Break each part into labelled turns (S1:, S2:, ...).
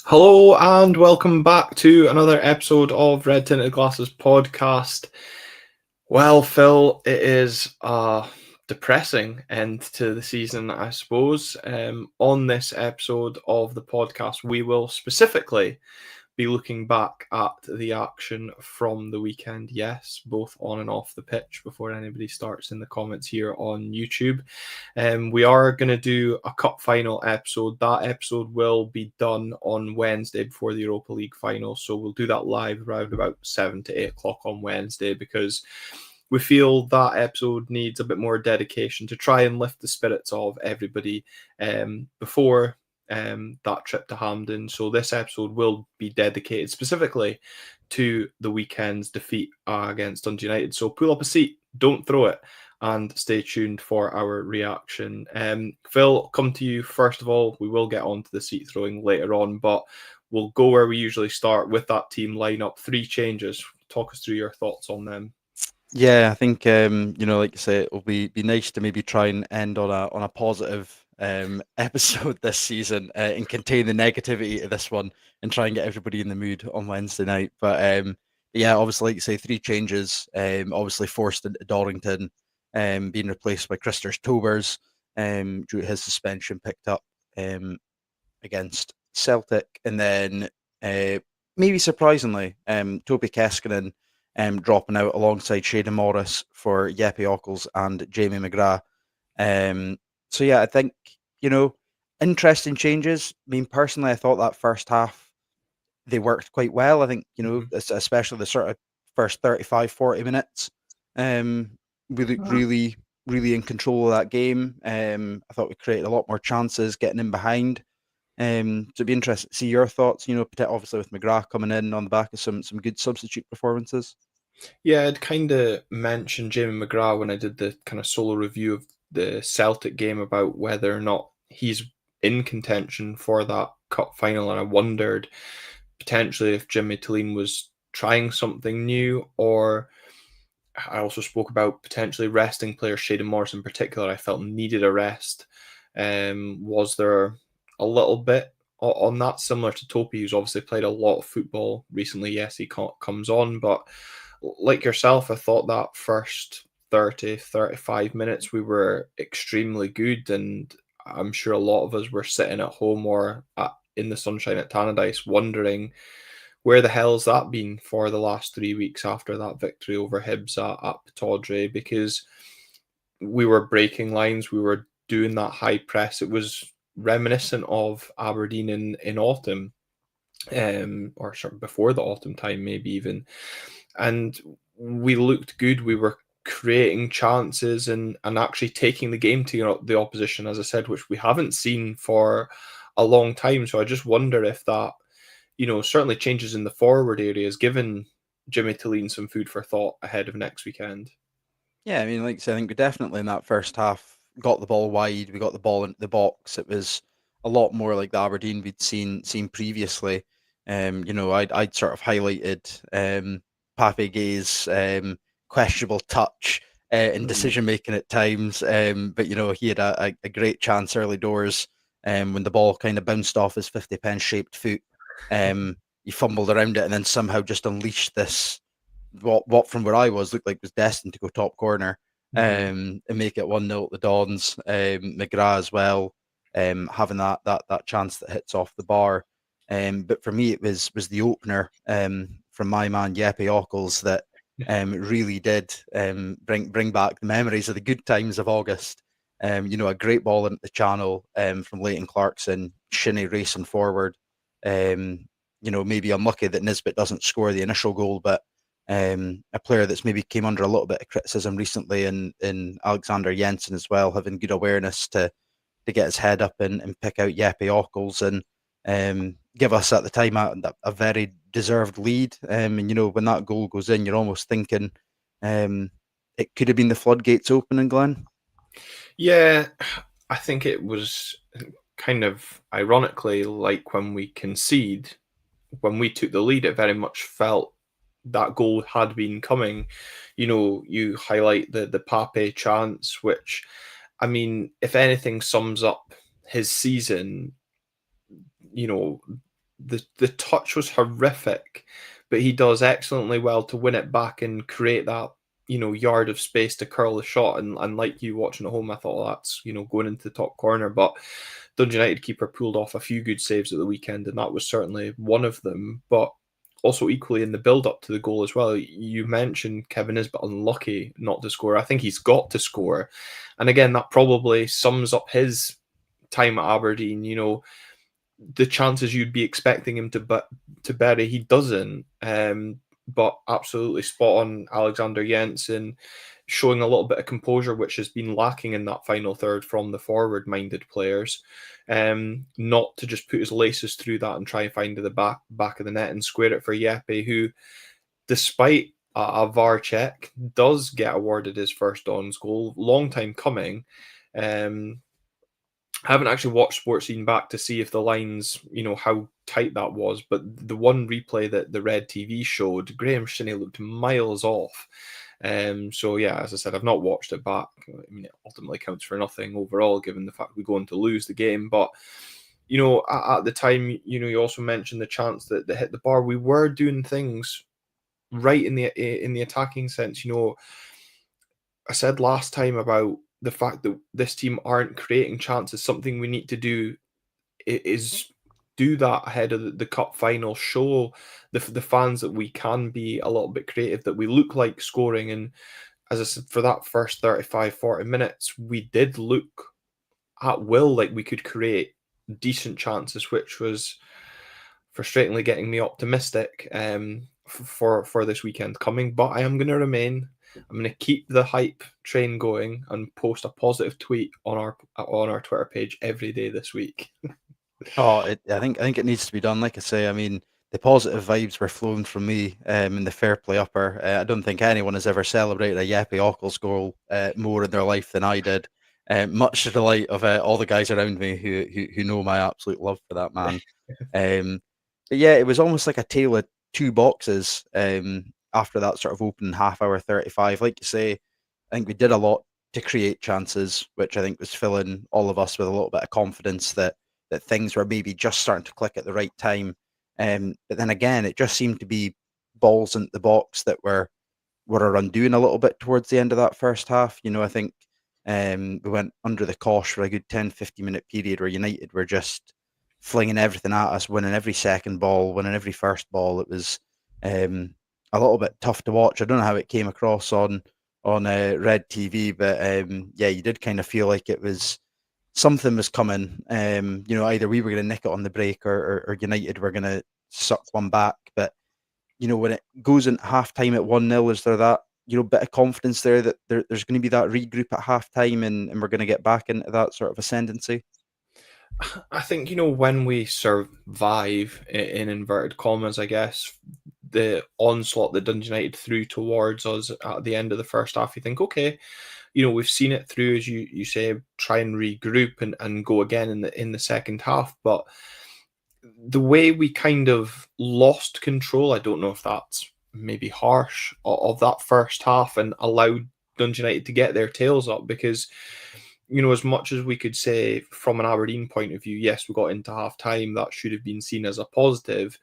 S1: Hello and welcome back to another episode of Red Tinted Glasses podcast. Well, Phil, it is a depressing end to the season, I suppose. On this episode of the podcast, we will specifically be looking back at the action from the weekend, yes, both on and off the pitch before anybody starts in the comments here on YouTube. We are going to do a cup final episode. That episode will be done on Wednesday before the Europa League final. So we'll do that live around about 7 to 8 o'clock on Wednesday because we feel that episode needs a bit more dedication to try and lift the spirits of everybody before that trip to Hampden. So this episode will be dedicated specifically to the weekend's defeat against Dundee United. So pull up a seat, don't throw it, and stay tuned for our reaction. Phil, come to you first of all. We will get on to the seat throwing later on, but we'll go where we usually start with that team lineup. 3 changes. Talk us through your thoughts on them.
S2: Yeah, I think like you say, it'll be nice to maybe try and end on a positive episode this season and contain the negativity of this one and try and get everybody in the mood on Wednesday night. But yeah, obviously, like you say, 3 changes. Obviously forced into Dorrington, being replaced by Christers Tobers, due to his suspension picked up against Celtic, and then maybe surprisingly, Toby Keskinen dropping out alongside Shayden Morris for Jeppe Ockels and Jamie McGrath. So yeah, I think, interesting changes. I mean, personally, I thought that first half, they worked quite well. I think, especially the sort of first 35, 40 minutes, we looked really, really in control of that game. I thought we created a lot more chances getting in behind. So it'd be interesting to see your thoughts, obviously with McGrath coming in on the back of some good substitute performances.
S1: Yeah, I'd kind of mentioned Jamie McGrath when I did the kind of solo review of the Celtic game about whether or not he's in contention for that cup final, and I wondered potentially if Jimmy Tillene was trying something new, or I also spoke about potentially resting players. Shayden Morris in particular, I felt needed a rest. Was there a little bit on that, similar to Topi, who's obviously played a lot of football recently? Yes, he comes on, but like yourself, I thought that first 30, 35 minutes we were extremely good, and I'm sure a lot of us were sitting at home or in the sunshine at Tannadice wondering where the hell's that been for the last 3 weeks after that victory over Hibs at Pittodrie, because we were breaking lines, we were doing that high press. It was reminiscent of Aberdeen in autumn, or sort of before the autumn time, maybe even. And we looked good. We were creating chances and actually taking the game to the opposition, as I said, which we haven't seen for a long time. So I just wonder if that, certainly changes in the forward areas, given Jimmy Tillene some food for thought ahead of next weekend.
S2: Yeah, I mean, like I said, I think we definitely in that first half got the ball wide. We got the ball into the box. It was a lot more like the Aberdeen we'd seen previously. I'd sort of highlighted Pape Gay's questionable touch and decision making at times. But he had a great chance early doors when the ball kind of bounced off his 50-pen shaped foot. He fumbled around it and then somehow just unleashed this what from where I was looked like was destined to go top corner, and make it 1-0 at the Dons. McGrath as well, having that chance that hits off the bar. But for me, it was the opener from my man Jeppe Ockels that really did bring back the memories of the good times of August. A great ball into the channel from Leighton Clarkson, Shinnie racing forward. Maybe unlucky that Nisbet doesn't score the initial goal, but a player that's maybe came under a little bit of criticism recently in Alexander Jensen as well, having good awareness to get his head up and pick out Jeppe Ockels and give us at the time a very deserved lead. And when that goal goes in, you're almost thinking it could have been the floodgates opening, Glenn.
S1: Yeah, I think it was kind of ironically like when we concede, when we took the lead, it very much felt that goal had been coming. You highlight the Pape chance, which, I mean, if anything sums up his season, you know, the touch was horrific, but he does excellently well to win it back and create that yard of space to curl the shot. And like you watching at home, I thought, that's going into the top corner. But Dundee United keeper pulled off a few good saves at the weekend, and that was certainly one of them. But also equally in the build up to the goal as well. You mentioned Kevin is but unlucky not to score. I think he's got to score, and again that probably sums up his time at Aberdeen. The chances you'd be expecting him to bury, he doesn't. But absolutely spot on, Alexander Jensen showing a little bit of composure, which has been lacking in that final third from the forward-minded players. Not to just put his laces through that and try and find the back of the net and square it for Jeppe, who, despite a VAR check, does get awarded his first Dons goal. Long time coming. I haven't actually watched Sports Scene back to see if the lines, how tight that was, but the one replay that the Red TV showed, Graham Shinney looked miles off. So yeah, as I said, I've not watched it back. I mean, it ultimately counts for nothing overall, given the fact we're going to lose the game. But at the time, you also mentioned the chance that hit the bar. We were doing things right in the attacking sense. I said last time about the fact that this team aren't creating chances. Something we need to do is do that ahead of the cup final. Show the fans that we can be a little bit creative, that we look like scoring. And as I said, for that first 35, 40 minutes, we did look at will like we could create decent chances, which was frustratingly getting me optimistic for this weekend coming. But I am going to remain. I'm going to keep the hype train going and post a positive tweet on our Twitter page every day this week.
S2: Oh, I think it needs to be done. Like I say, I mean, the positive vibes were flowing from me in the fair play upper. I don't think anyone has ever celebrated a Jeppe Ockels goal more in their life than I did. Much to the delight of all the guys around me who know my absolute love for that man. Um, but yeah, it was almost like a tale of two boxes after that sort of opening half hour 35. Like you say, I think we did a lot to create chances, which I think was filling all of us with a little bit of confidence that things were maybe just starting to click at the right time. But then again, it just seemed to be balls into the box that were our undoing a little bit towards the end of that first half. I think we went under the cosh for a good 10-15 minute period where United were just flinging everything at us, winning every second ball, winning every first ball. It was a little bit tough to watch. I don't know how it came across on Red TV, but yeah, you did kind of feel like it was something was coming. Either we were going to nick it on the break or United were going to suck one back. But when it goes in half time at 1-0, is there that bit of confidence there that there's going to be that regroup at half time and we're going to get back into that sort of ascendancy?
S1: I think, when we survive in inverted commas, I guess, the onslaught that Dundee United threw towards us at the end of the first half, you think, okay, we've seen it through, as you say, try and regroup and go again in the second half. But the way we kind of lost control, I don't know if that's maybe harsh, of that first half and allowed Dundee United to get their tails up, because as much as we could say from an Aberdeen point of view, yes, we got into half time, that should have been seen as a positive.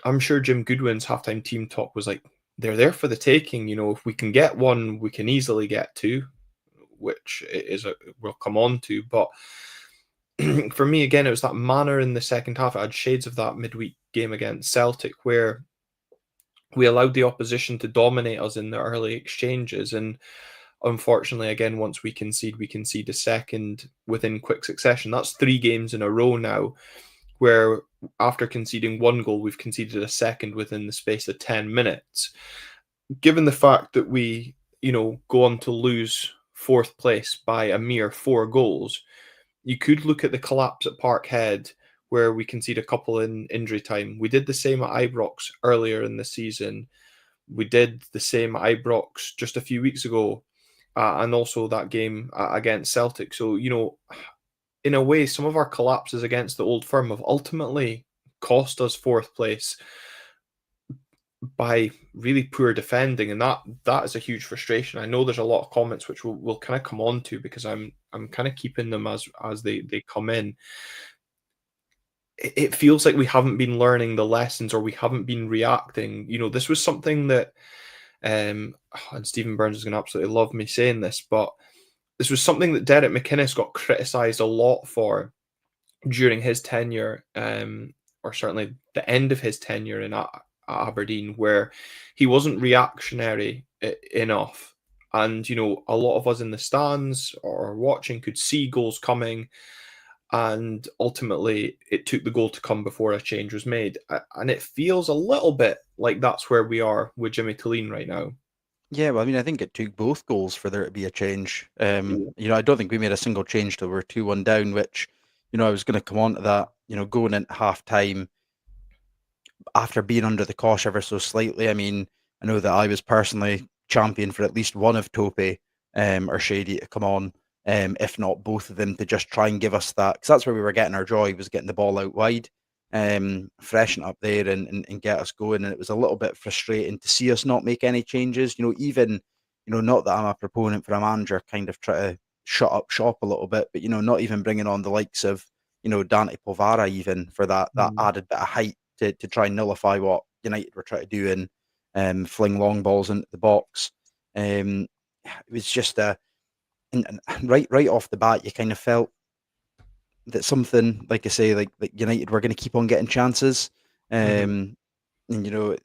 S1: I'm sure Jim Goodwin's halftime team talk was like, they're there for the taking. If we can get one, we can easily get two, which we'll come on to. But for me, again, it was that manner in the second half. It had shades of that midweek game against Celtic, where we allowed the opposition to dominate us in the early exchanges. And unfortunately, again, once we concede a second within quick succession. That's 3 games in a row now, where after conceding one goal, we've conceded a second within the space of 10 minutes. Given the fact that we, go on to lose fourth place by a mere 4 goals, you could look at the collapse at Parkhead, where we concede a couple in injury time. We did the same at Ibrox earlier in the season. We did the same at Ibrox just a few weeks ago, and also that game against Celtic. So, in a way, some of our collapses against the old firm have ultimately cost us fourth place by really poor defending, and that is a huge frustration. I know there's a lot of comments which we'll kind of come on to, because I'm kind of keeping them as they come in. it feels like we haven't been learning the lessons or we haven't been reacting. This was something that, and Stephen Burns is going to absolutely love me saying this, but this was something that Derek McInnes got criticised a lot for during his tenure, or certainly the end of his tenure at Aberdeen, where he wasn't reactionary enough. And, a lot of us in the stands or watching could see goals coming. And ultimately, it took the goal to come before a change was made. And it feels a little bit like that's where we are with Jimmy Taline right now.
S2: Yeah, well, I mean, I think it took both goals for there to be a change.
S1: Yeah.
S2: I don't think we made a single change till we were 2-1 down, which, I was going to come on to that, going into half time after being under the cosh ever so slightly. I mean, I know that I was personally champion for at least one of Tope or Shady to come on, if not both of them, to just try and give us that, because that's where we were getting our joy, was getting the ball out wide, freshen up there and get us going. And it was a little bit frustrating to see us not make any changes. Even, not that I'm a proponent for a manager kind of try to shut up shop a little bit, but not even bringing on the likes of Dante Povara even for that
S1: Mm.
S2: added bit of height to try and nullify what United were trying to do and fling long balls into the box. It was just and right off the bat, you kind of felt that something, like I say, like United were going to keep on getting chances.
S1: Hmm.
S2: And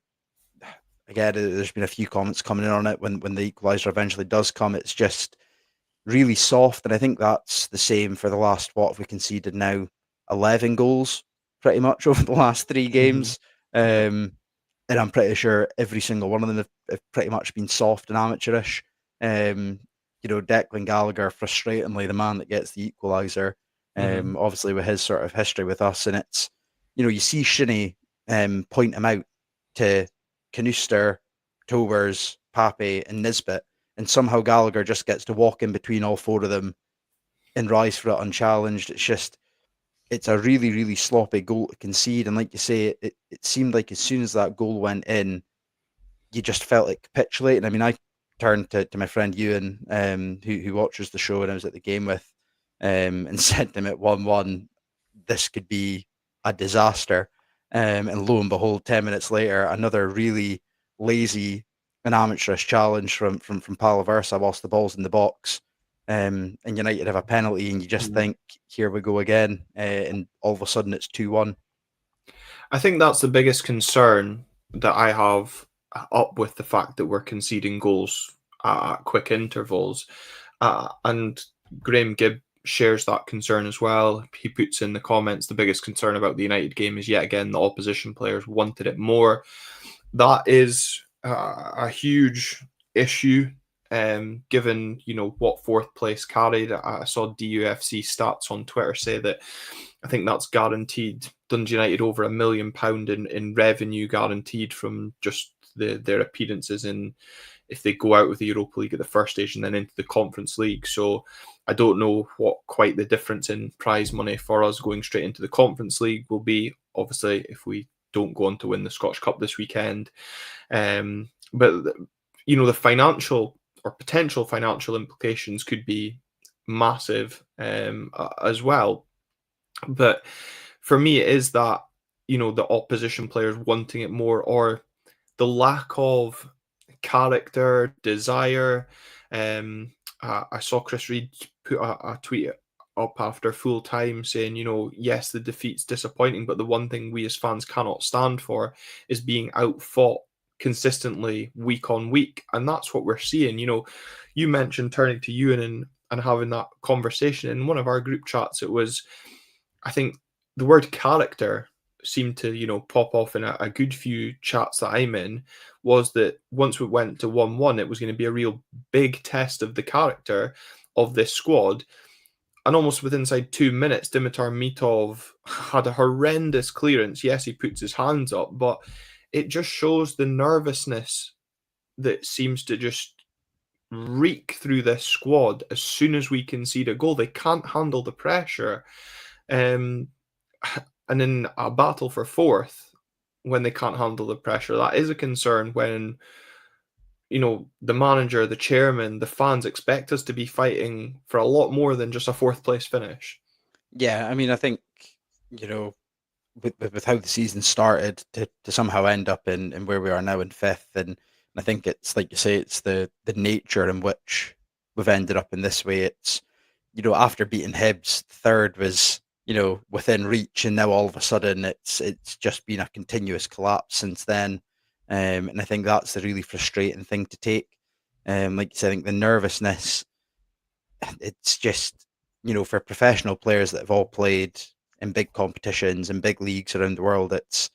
S2: again, there's been a few comments coming in on it when the equaliser eventually does come. It's just really soft, and I think that's the same for the last, what have we conceded now, 11 goals pretty much over the last three
S1: Hmm.
S2: games. Um, and I'm pretty sure every single one of them have pretty much been soft and amateurish. Um, Declan Gallagher, frustratingly, the man that gets the equaliser,
S1: Hmm.
S2: obviously with his sort of history with us, and it's, you see Shinnie point him out to Canuster, Tobers, Pape, and Nisbet, and somehow Gallagher just gets to walk in between all four of them and rise for it unchallenged. It's a really, really sloppy goal to concede. And like you say, it seemed like as soon as that goal went in, you just felt like capitulating. I mean, I turned to my friend Ewan, who watches the show and I was at the game with, and said to him at 1-1, this could be a disaster. And lo and behold, 10 minutes later, another really lazy and amateurish challenge from Palaversa whilst the ball's in the box. And United have a penalty, and you just
S1: Hmm.
S2: think, here we go again. And all of a sudden, it's 2-1.
S1: I think that's the biggest concern that I have, up with the fact that we're conceding goals at quick intervals. And Graham Gibb shares that concern as well. He puts in the comments the biggest concern about the United game is yet again the opposition players wanted it more. That is a huge issue. Given what fourth place carried, I saw DUFC stats on Twitter say that I think that's guaranteed Dundee United over £1 million in revenue guaranteed from just their appearances in, if they go out with the Europa League at the first stage and then into the Conference League. So I don't know what quite the difference in prize money for us going straight into the Conference League will be. Obviously, if we don't go on to win the Scottish Cup this weekend, but the financial or potential financial implications could be massive, as well. But for me, it is that the opposition players wanting it more, or the lack of character, desire. I saw Chris Reed put a tweet up after full time saying, yes, the defeat's disappointing, but the one thing we as fans cannot stand for is being outfought consistently week on week. And that's what we're seeing. You mentioned turning to Ewan and having that conversation in one of our group chats. It was, I think, the word character seemed to, pop off in a good few chats that I'm in, was that once we went to 1-1, it was going to be a real big test of the character of this squad. And almost within inside 2 minutes, Dimitar Mitov had a horrendous clearance. Yes, he puts his hands up, but it just shows the nervousness that seems to just reek through this squad as soon as we concede a goal. They can't handle the pressure. Um, and in a battle for fourth, when they can't handle the pressure, that is a concern when, the manager, the chairman, the fans expect us to be fighting for a lot more than just a fourth place finish.
S2: Yeah, I mean, I think, you know, with how the season started to somehow end up in where we are now in fifth. And I think it's like you say, it's the nature in which we've ended up in this way. It's, after beating Hibs, third was, within reach, and now all of a sudden it's just been a continuous collapse since then. And I think that's the really frustrating thing to take. Like you said, I think the nervousness, it's just, for professional players that have all played in big competitions and big leagues around the world, it's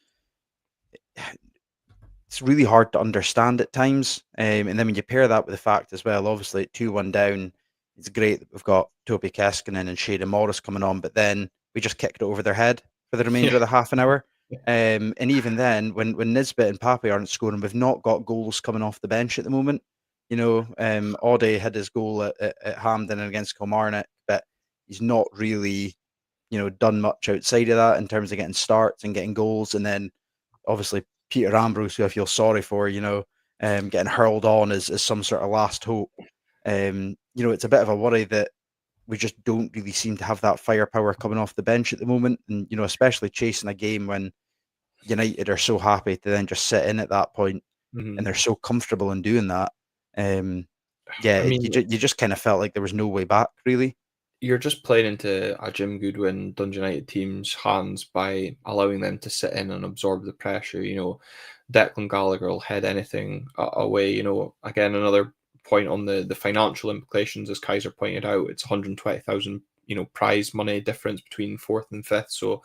S2: really hard to understand at times. And then when you pair that with the fact as well, obviously at 2-1 down, it's great that we've got Toby Keskinen and Shada Morris coming on, but then we just kicked it over their head for the remainder
S1: Yeah.
S2: of the half an hour. And even then, when Nisbet and Pape aren't scoring, we've not got goals coming off the bench at the moment. Aude had his goal at Hampden and against Kilmarnock, but he's not really, done much outside of that in terms of getting starts and getting goals. And then obviously Peter Ambrose, who I feel sorry for, getting hurled on as some sort of last hope. It's a bit of a worry that we just don't really seem to have that firepower coming off the bench at the moment. And, especially chasing a game when United are so happy to then just sit in at that point and
S1: Mhm.
S2: they're so comfortable in doing that. Um, yeah,
S1: I mean,
S2: you just kind of felt like there was no way back, really.
S1: you're just playing into a Jim Goodwin Dundee United team's hands by allowing them to sit in and absorb the pressure. Declan Gallagher will head anything away. Again, another point on the financial implications, as Kaiser pointed out, it's 120,000 prize money difference between fourth and fifth. So,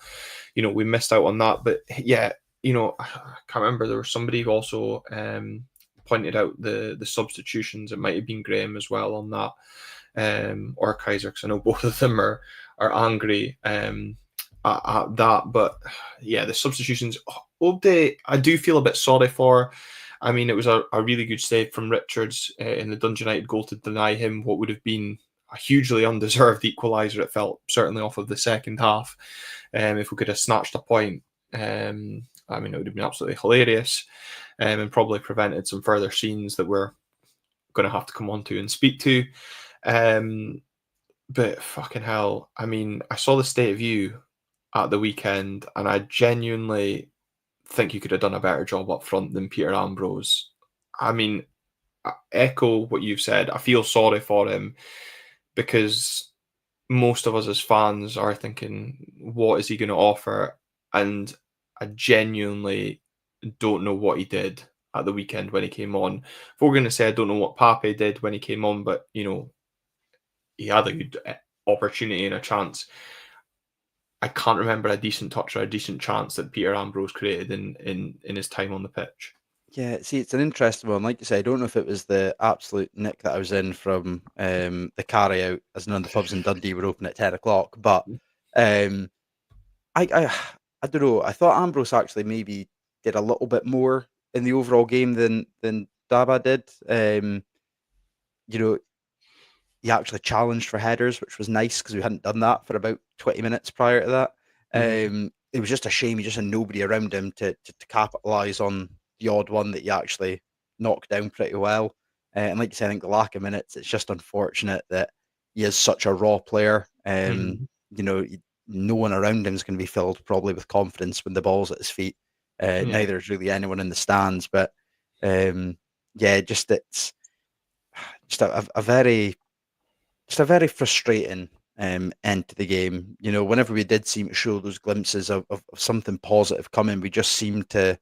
S1: we missed out on that. But yeah, I can't remember. There was somebody who also pointed out the substitutions. It might have been Graham as well on that, or Kaiser, because I know both of them are angry at that. But yeah, the substitutions. Obde, I do feel a bit sorry for. I mean, it was a really good save from Richards in the Dundee United goal to deny him what would have been a hugely undeserved equaliser. It felt certainly off of the second half. If we could have snatched a point, I mean, it would have been absolutely hilarious, and probably prevented some further scenes that we're going to have to come on to and speak to. Um, but fucking hell, I mean, I saw the state of you at the weekend, and I genuinely think you could have done a better job up front than Peter Ambrose. I mean, I echo what you've said. I feel sorry for him because most of us as fans are thinking, what is he going to offer? And I genuinely don't know what he did at the weekend when he came on. If we're going to say I don't know what Pape did when he came on, but he had a good opportunity and a chance. I can't remember a decent touch or a decent chance that Peter Ambrose created in his time on the pitch.
S2: Yeah, see, it's an interesting one. Like you say, I don't know if it was the absolute nick that I was in from the carry out, as none of the pubs in Dundee were open at 10 o'clock. But um, I I don't know. I thought Ambrose actually maybe did a little bit more in the overall game than Daba did. You know, he actually challenged for headers, which was nice because we hadn't done that for about 20 minutes prior to that.
S1: Mm-hmm.
S2: It was just a shame he just had nobody around him to capitalise on the odd one that he actually knocked down pretty well. And like you said, I think the lack of minutes, it's just unfortunate that he is such a raw player.
S1: Mm-hmm.
S2: No one around him is going to be filled probably with confidence when the ball's at his feet.
S1: Yeah.
S2: Neither is really anyone in the stands. But yeah, it's just a very frustrating end to the game. Whenever we did seem to show those glimpses of something positive coming, we just seemed to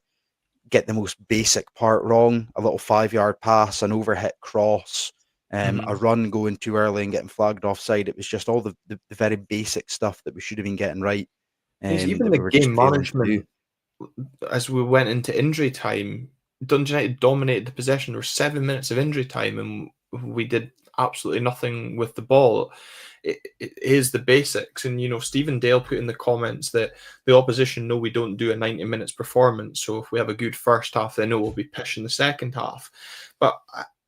S2: get the most basic part wrong. A little 5 yard pass, an overhit cross, a
S1: Mm-hmm.
S2: run going too early and getting flagged offside. It was just all the very basic stuff that we should have been getting right,
S1: Even
S2: that we
S1: the
S2: were
S1: game
S2: just failing to do.
S1: management as we went into injury time, Dundee United dominated the possession. There were 7 minutes of injury time, and we did absolutely nothing with the ball. It is the basics, and Stephen Dale put in the comments that the opposition know we don't do a 90 minutes performance. So if we have a good first half, they know we'll be pushing the second half. But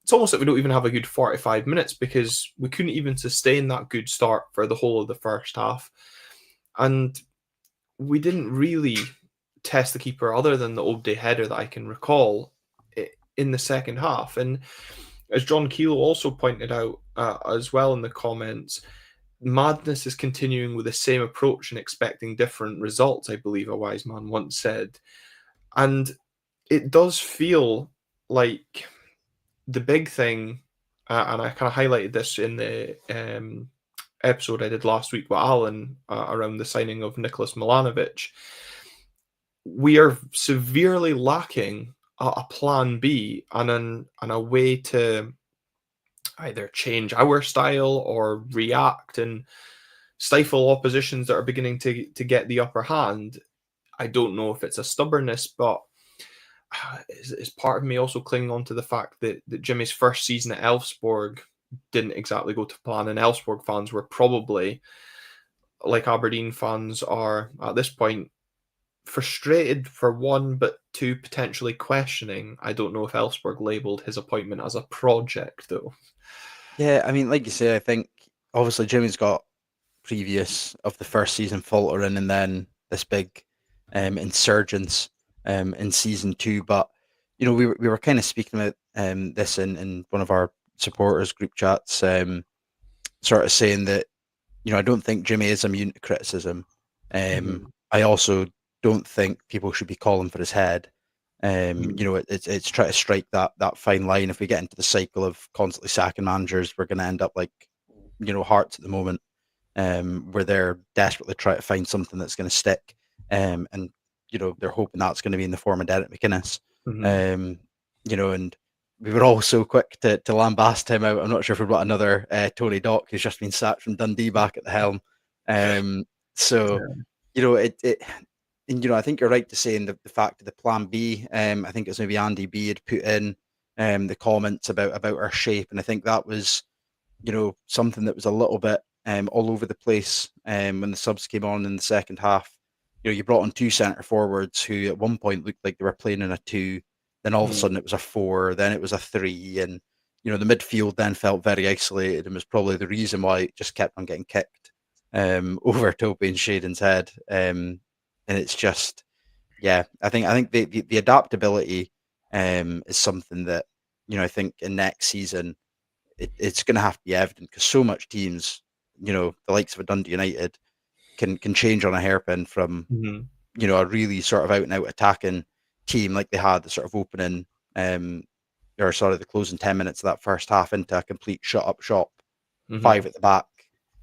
S1: it's almost like we don't even have a good 45 minutes because we couldn't even sustain that good start for the whole of the first half, and we didn't really test the keeper other than the Obde header that I can recall in the second half. And as John Keel also pointed out as well in the comments, madness is continuing with the same approach and expecting different results, I believe a wise man once said. And it does feel like the big thing, and I kind of highlighted this in the episode I did last week with Alan around the signing of Nicholas Milanovic. We are severely lacking a plan B and a way to either change our style or react and stifle oppositions that are beginning to get the upper hand. I don't know if it's a stubbornness, but is part of me also clinging on to the fact that Jimmy's first season at Elfsborg didn't exactly go to plan, and Elfsborg fans were probably, like Aberdeen fans are at this point, frustrated for one, but two, potentially questioning. I don't know if Elfsborg labelled his appointment as a project, though.
S2: Yeah, I mean, like you say, I think obviously Jimmy's got previous of the first season faltering and then this big insurgence in season two. But we were kind of speaking about this in one of our supporters group chats, sort of saying that I don't think Jimmy is immune to criticism.
S1: Mm-hmm.
S2: I also don't think people should be calling for his head. It's trying to strike that fine line. If we get into the cycle of constantly sacking managers, we're going to end up like Hearts at the moment, where they're desperately trying to find something that's going to stick, and they're hoping that's going to be in the form of Derek McInnes.
S1: Mm-hmm.
S2: Um, and we were all so quick to lambast him out. I'm not sure if we've got another Tony Dock who's just been sacked from Dundee back at the helm. So
S1: Yeah.
S2: it and I think you're right to say in the fact of the plan B. I think it was maybe Andy B had put in the comments about our shape, and I think that was something that was a little bit all over the place when the subs came on in the second half. You brought on two centre forwards who at one point looked like they were playing in a two, then all of a
S1: Mm-hmm.
S2: sudden it was a four, then it was a three, and the midfield then felt very isolated and was probably the reason why it just kept on getting kicked over Toby and Shaden's head. And it's just, yeah, I think the adaptability is something that I think in next season it's going to have to be evident because so much teams, the likes of a Dundee United, can change on a hairpin from
S1: Mm-hmm.
S2: a really sort of out and out attacking team like they had the sort of opening um or sort of the closing 10 minutes of that first half into a complete shut up shop,
S1: Mm-hmm.
S2: five at the back,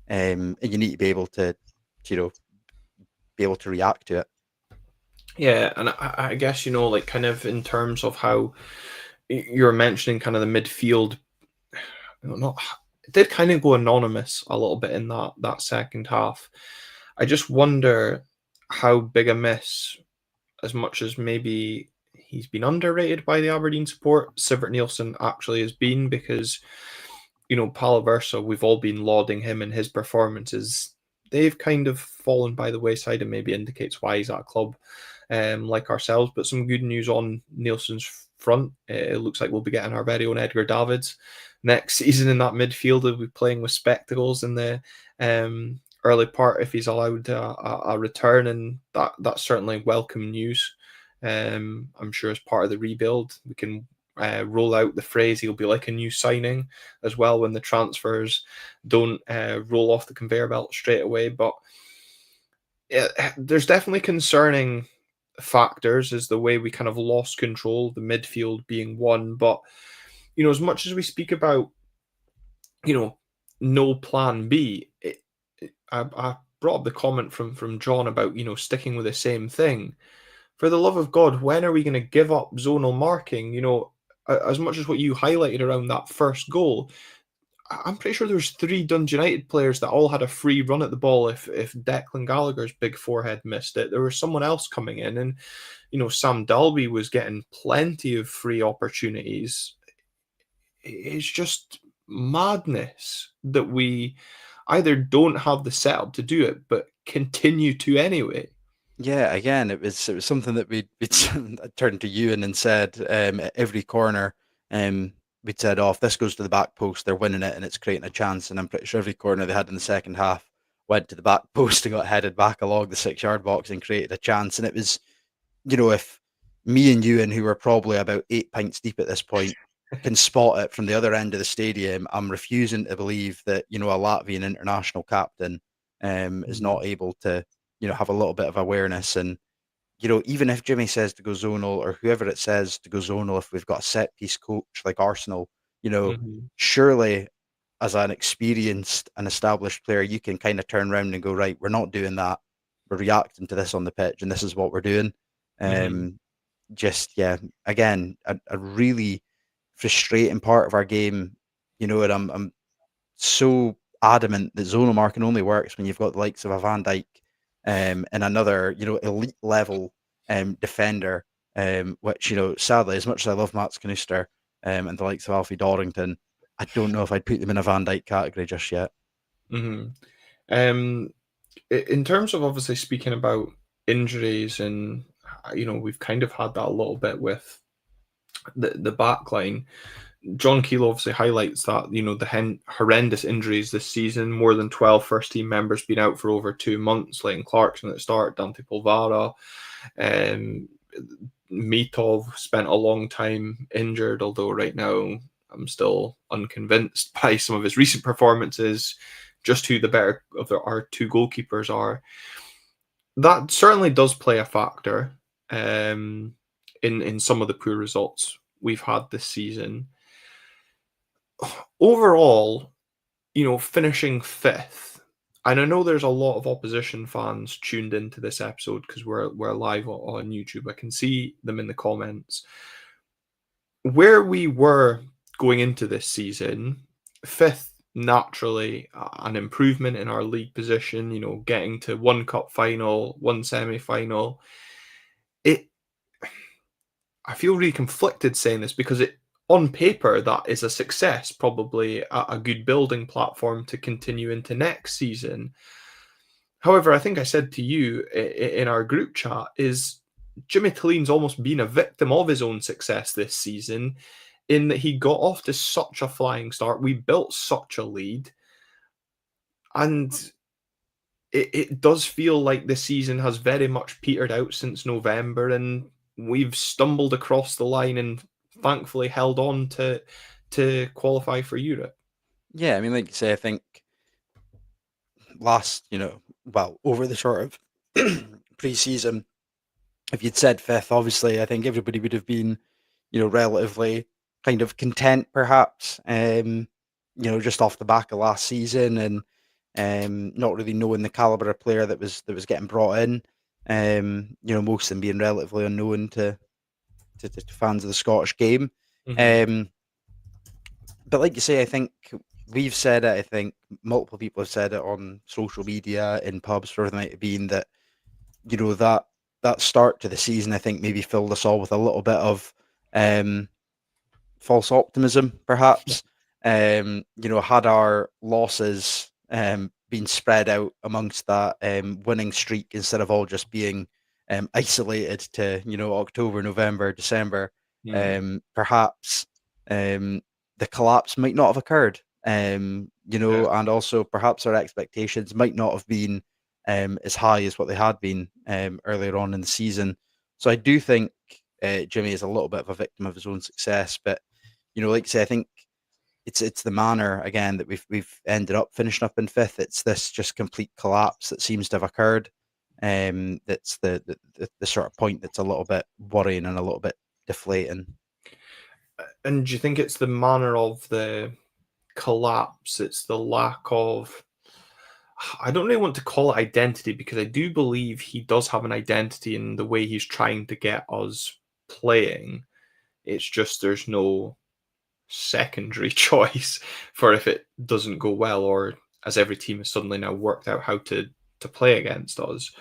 S2: and you need to be able to you know be able to react to it.
S1: Yeah, and I guess like kind of in terms of how you're mentioning, kind of the midfield, not it did kind of go anonymous a little bit in that second half. I just wonder how big a miss, as much as maybe he's been underrated by the Aberdeen support, Sivert Nielsen actually has been, because Palaversa, we've all been lauding him and his performances. They've kind of fallen by the wayside, and maybe indicates why he's at a club like ourselves. But some good news on Nielsen's front. It looks like we'll be getting our very own Edgar Davids next season in that midfield. He'll be playing with spectacles in the early part if he's allowed a return, and that's certainly welcome news. I'm sure as part of the rebuild, we can roll out the phrase "he'll be like a new signing" as well when the transfers don't roll off the conveyor belt straight away. But there's definitely concerning factors, as the way we kind of lost control, the midfield being one. But as much as we speak about no plan B, I brought up the comment from John about sticking with the same thing. For the love of God, when are we going to give up zonal marking? As much as what you highlighted around that first goal, I'm pretty sure there's three Dundee United players that all had a free run at the ball. If Declan Gallagher's big forehead missed it, there was someone else coming in, and Sam Dalby was getting plenty of free opportunities. It's just madness that we either don't have the setup to do it, but continue to anyway.
S2: Yeah, again, it was something that we'd turned to Ewan and said at every corner, we'd said, "Oh, if this goes to the back post, they're winning it and it's creating a chance." And I'm pretty sure every corner they had in the second half went to the back post and got headed back along the 6 yard box and created a chance. And it was, if me and Ewan, who were probably about 8 pints deep at this point, can spot it from the other end of the stadium, I'm refusing to believe that, a Latvian international captain is
S1: Mhm.
S2: not able to, have a little bit of awareness. And, even if Jimmy says to go zonal, or whoever it says to go zonal, if we've got a set piece coach like Arsenal,
S1: Mhm.
S2: surely as an experienced and established player, you can kind of turn around and go, right, we're not doing that. We're reacting to this on the pitch, and this is what we're doing.
S1: Mhm.
S2: Um, yeah, again, a really frustrating part of our game, and I'm so adamant that zonal marking only works when you've got the likes of a Van Dijk and another, elite level defender, which, sadly, as much as I love Mats Knuster and the likes of Alfie Dorrington, I don't know if I'd put them in a Van Dijk category just yet.
S1: Mhm. Um, in terms of obviously speaking about injuries, and we've kind of had that a little bit with the back line. John Keel obviously highlights that the horrendous injuries this season. More than 12 first team members been out for over 2 months. Leighton Clarkson at the start, Dante Polvara, um, Mitov spent a long time injured. Although right now I'm still unconvinced by some of his recent performances. Just who the better of our two goalkeepers are. That certainly does play a factor in some of the poor results we've had this season. Overall, finishing fifth, and I know there's a lot of opposition fans tuned into this episode because we're live on YouTube. I can see them in the comments. Where we were going into this season, fifth, naturally an improvement in our league position. Getting to one cup final, one semi-final. It I feel really conflicted saying this because on paper that is a success, probably a good building platform to continue into next season. However, I think I said to you in our group chat is Jimmy Tilleen's almost been a victim of his own success this season in that he got off to such a flying start. We built such a lead, and it does feel like the season has very much petered out since November, and we've stumbled across the line and thankfully held on to qualify for Europe.
S2: Yeah, I mean, like you say, I think over the sort of pre-season, if you'd said fifth, obviously, I think everybody would have been, relatively kind of content, perhaps, just off the back of last season, and not really knowing the caliber of player that was getting brought in. Most of them being relatively unknown to fans of the Scottish game.
S1: Hmm.
S2: Um, but like you say, I think we've said it. I think multiple people have said it on social media, in pubs, for everything might have been that that start to the season, I think maybe filled us all with a little bit of um, false optimism, perhaps. Had our losses been spread out amongst that winning streak instead of all just being isolated to October, November, December,
S1: Mm.
S2: perhaps the collapse might not have occurred.
S1: Yeah.
S2: And also perhaps our expectations might not have been as high as what they had been earlier on in the season. So I do think Jimmy is a little bit of a victim of his own success, but like I say, I think it's the manner again that we've ended up finishing up in fifth. It's this just complete collapse that seems to have occurred. That's the sort of point that's a little bit worrying and a little bit deflating.
S1: And do you think it's the manner of the collapse? It's the lack of. I don't really want to call it identity because I do believe he does have an identity in the way he's trying to get us playing. It's just there's no secondary choice for if it doesn't go well, or as every team has suddenly now worked out how to play against us.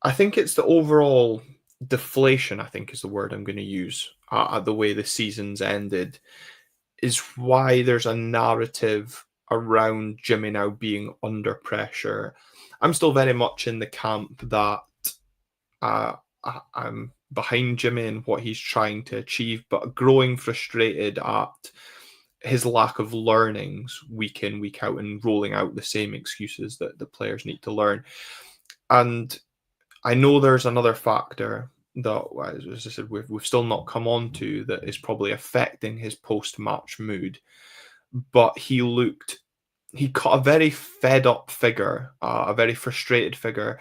S1: I think it's the overall deflation, I think is the word I'm going to use, at the way the season's ended, is why there's a narrative around Jimmy now being under pressure. I'm still very much in the camp that I'm behind Jimmy and what he's trying to achieve, but growing frustrated at his lack of learnings week in, week out, and rolling out the same excuses that the players need to learn. And I know there's another factor that, as I said, we've still not come on to, that is probably affecting his post-match mood. But he cut a very fed up figure, a very frustrated figure.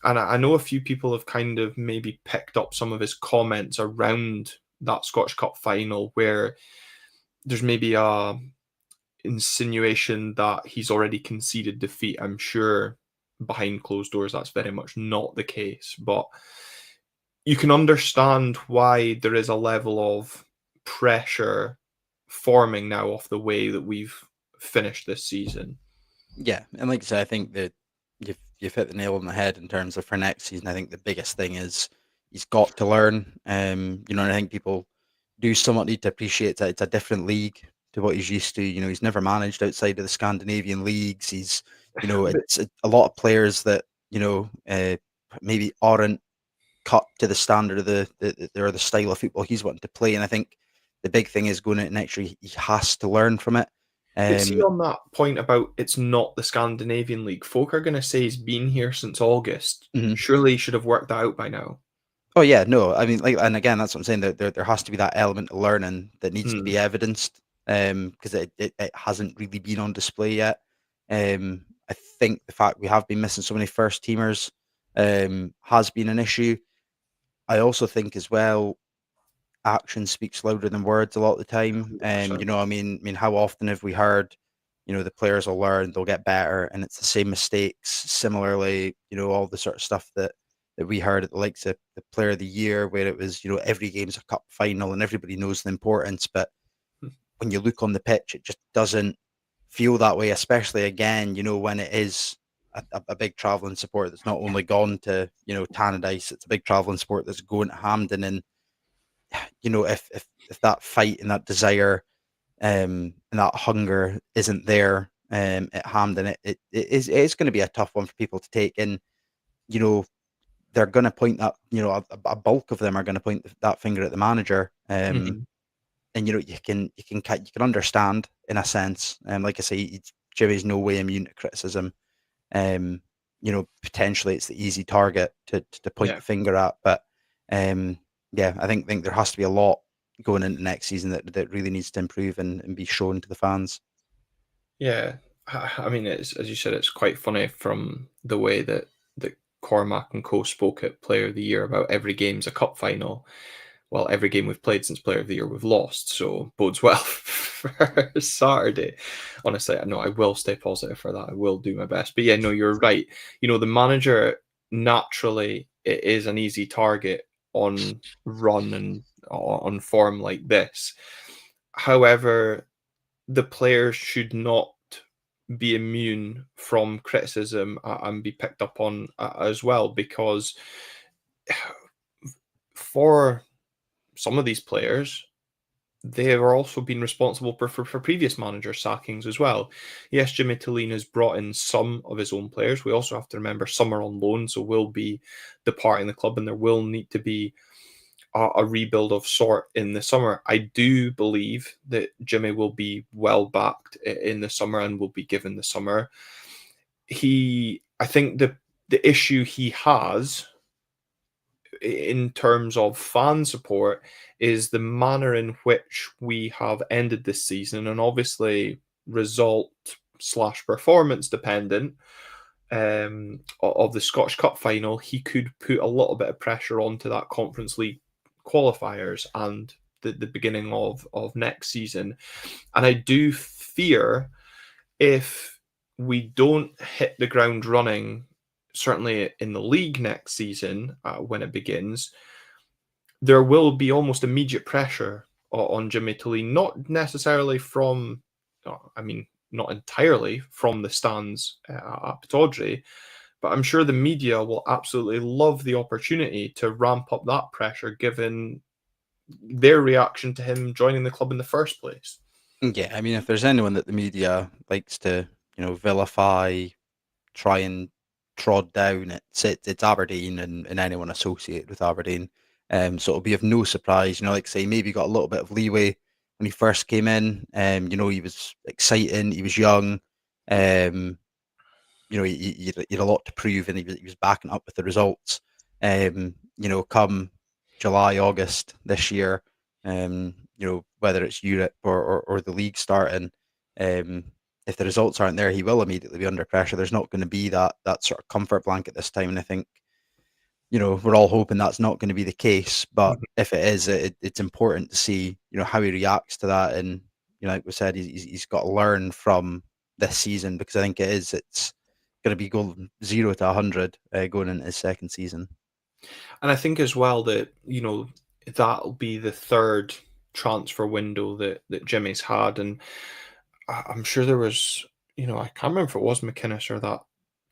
S1: And I know a few people have kind of maybe picked up some of his comments around that Scottish Cup final, where there's maybe a insinuation that he's already conceded defeat. I'm sure behind closed doors that's very much not the case, but you can understand why there is a level of pressure forming now off the way that we've finished this season.
S2: Yeah, and like I said, I think that you've hit the nail on the head in terms of for next season. I think the biggest thing is he's got to learn. And I think people do somewhat need to appreciate that it's a different league to what he's used to. He's never managed outside of the Scandinavian leagues.
S1: But
S2: It's a lot of players that maybe aren't cut to the standard of the style of football he's wanting to play. And I think the big thing is going into next year, he has to learn from it.
S1: But see,
S2: Um,
S1: on that point about it's not the Scandinavian league, folk are going to say he's been here since August.
S2: mhm.
S1: Surely he should have worked that out by now.
S2: Oh yeah, no, I mean, like, and again, that's what I'm saying. That there has to be that element of learning that needs to
S1: Hmm.
S2: be evidenced, because it hasn't really been on display yet. I think the fact we have been missing so many first teamers has been an issue. I also think as well, action speaks louder than words a lot of the time.
S1: 100%.
S2: I mean, how often have we heard, the players will learn, they'll get better, and it's the same mistakes. Similarly, all the sort of stuff that we heard at the likes of the Player of the Year, where it was, every game's a cup final and everybody knows the importance, but when you look on the pitch, it just doesn't feel that way. Especially again, when it is a big travelling support that's not only gone to Tannadice, it's a big travelling support that's going to Hampden, and if that fight and that desire and that hunger isn't there at Hampden, it is going to be a tough one for people to take. And you know they're going to point that a bulk of them are going to point that finger at the manager.
S1: Hmm.
S2: And you can understand in a sense. Like I say, Jimmy's no way immune to criticism. Potentially it's the easy target to point
S1: Yeah.
S2: the finger at. But yeah, I think there has to be a lot going into next season that really needs to improve and be shown to the fans.
S1: Yeah. I mean, it's, as you said, it's quite funny from the way that Cormac and Co spoke at Player of the Year about every game's a cup final. Well, every game we've played since Player of the Year we've lost, so bodes well for Saturday. Honestly, no, I will stay positive for that. I will do my best. But yeah, no, you're right. The manager naturally it is an easy target on run and on form like this. However, the players should not be immune from criticism and be picked up on as well, because for some of these players, they have also been responsible for previous manager sackings as well. Yes, Jimmy Tillene has brought in some of his own players. We also have to remember some are on loan, so will be departing the club, and there will need to be a rebuild of sort in the summer. I do believe that Jimmy will be well backed in the summer and will be given the summer. I think the issue he has in terms of fan support is the manner in which we have ended this season, and obviously result slash performance dependent of the Scottish Cup final. He could put a little bit of pressure onto that Conference League qualifiers and the beginning of next season. And I do fear if we don't hit the ground running, certainly in the league next season when it begins, there will be almost immediate pressure on Jimmy Tilley, not necessarily from, I mean, not entirely from the stands at Pittodrie, but I'm sure the media will absolutely love the opportunity to ramp up that pressure given their reaction to him joining the club in the first place.
S2: Yeah, I mean, if there's anyone that the media likes to vilify, try and trod down, it's Aberdeen and anyone associated with Aberdeen. So it'll be of no surprise, like say, maybe got a little bit of leeway when he first came in. He was exciting, he was young. Um, he had a lot to prove, and he was backing up with the results. Come July, August this year. Whether it's Europe or the league starting, um, if the results aren't there, he will immediately be under pressure. There's not going to be that sort of comfort blanket this time, and I think we're all hoping that's not going to be the case. But
S1: Mhm.
S2: if it is, it's important to see how he reacts to that, and like we said, he's got to learn from this season because I think it's going to be going 0 to 100 going into his second season.
S1: And I think as well that, that'll be the third transfer window that Jimmy's had. And I'm sure there was, I can't remember if it was McInnes or that.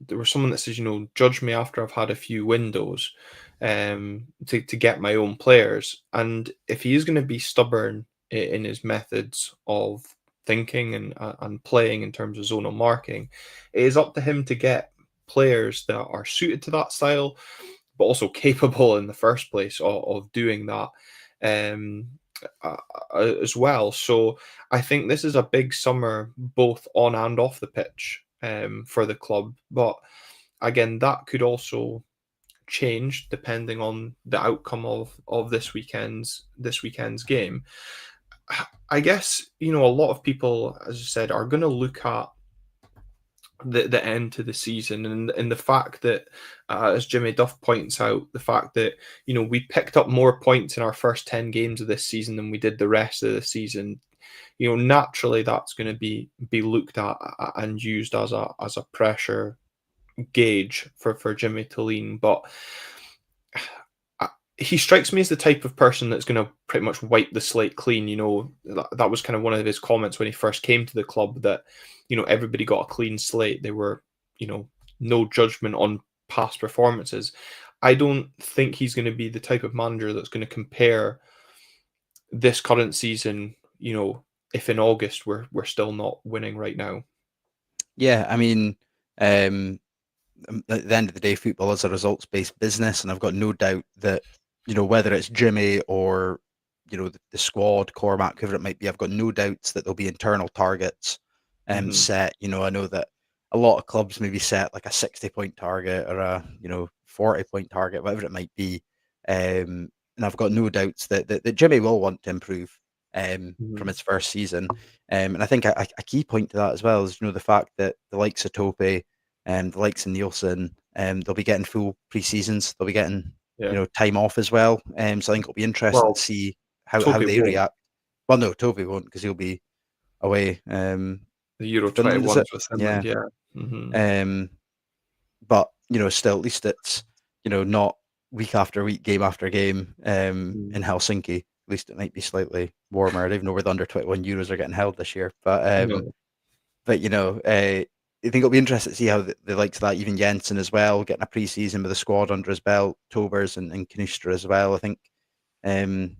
S1: There was someone that says, judge me after I've had a few windows to get my own players. And if he is going to be stubborn in his methods of thinking and playing in terms of zonal marking, it is up to him to get players that are suited to that style but also capable in the first place of doing that um, as well. So I think this is a big summer, both on and off the pitch, for the club. But again, that could also change depending on the outcome of this weekend's game. I guess a lot of people, as I said, are going to look at the end to the season and the fact that as Jimmy Duff points out, the fact that we picked up more points in our first 10 games of this season than we did the rest of the season. Naturally that's going to be looked at and used as a pressure gauge for Jimmy to lean. But he strikes me as the type of person that's going to pretty much wipe the slate clean. That was kind of one of his comments when he first came to the club, that everybody got a clean slate. They were, no judgment on past performances. I don't think he's going to be the type of manager that's going to compare this current season, if in August we're still not winning right now.
S2: Yeah, I mean, um, at the end of the day, football is a results-based business, and I've got no doubt that whether it's Jimmy or the squad, Cormac, whoever it might be, I've got no doubts that there'll be internal targets
S1: Hmm.
S2: set. I know that a lot of clubs maybe set like a 60-point target or a 40-point target, whatever it might be, and I've got no doubts that Jimmy will want to improve from
S1: Hmm.
S2: his first season. And I think a key point to that as well is the fact that the likes of Tope, the likes of Nielsen, they'll be getting full pre-seasons. They'll be getting
S1: Yeah.
S2: time off as well. So I think it'll be interesting to
S1: Well,
S2: see how
S1: Toby
S2: they
S1: won't.
S2: react. Well, no, Toby won't because he'll be away.
S1: The Euro
S2: Finland, is
S1: 21s
S2: it?
S1: with
S2: Yeah.
S1: Finland, yeah. Hmm.
S2: Um, but still, at least it's not week after week, game after game in Helsinki. At least it might be slightly warmer. I don't even know where the under 21 Euros are getting held this year.
S1: No.
S2: But I think it'll be interesting to see how the likes of that, even Jensen as well, getting a pre-season with a squad under his belt, Tobers and Knistra as well. I think um,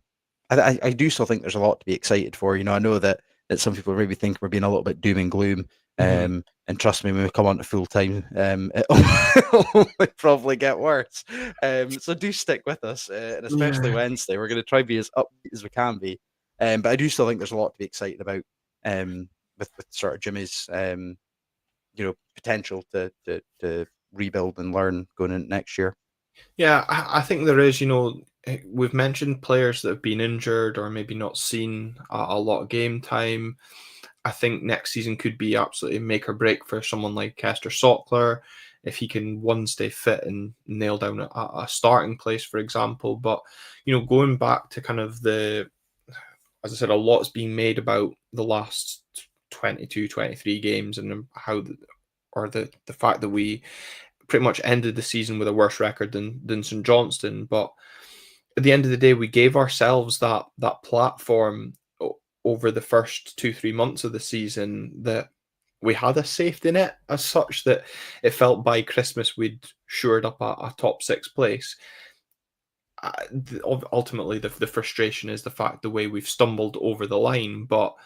S2: I do still think there's a lot to be excited for. I know that some people maybe think we're being a little bit doom and gloom.
S1: Mhm.
S2: And trust me, when we come on to full time, it'll only probably get worse. So do stick with us, and especially
S1: Yeah.
S2: Wednesday. We're going to try to be as upbeat as we can be. But I do still think there's a lot to be excited about with sort of Jimmy's potential to rebuild and learn going into next year.
S1: Yeah, I think there is, we've mentioned players that have been injured or maybe not seen a lot of game time. I think next season could be absolutely make or break for someone like Kester Sockler if he can one stay fit and nail down a starting place, for example. But going back to kind of as I said, a lot's been made about the last 22, 23 games and how the fact that we pretty much ended the season with a worse record than St Johnston. But at the end of the day, we gave ourselves that platform over the first 2-3 months of the season that we had a safety net as such that it felt by Christmas we'd shored up a top six place. Ultimately, the frustration is the fact the way we've stumbled over the line, but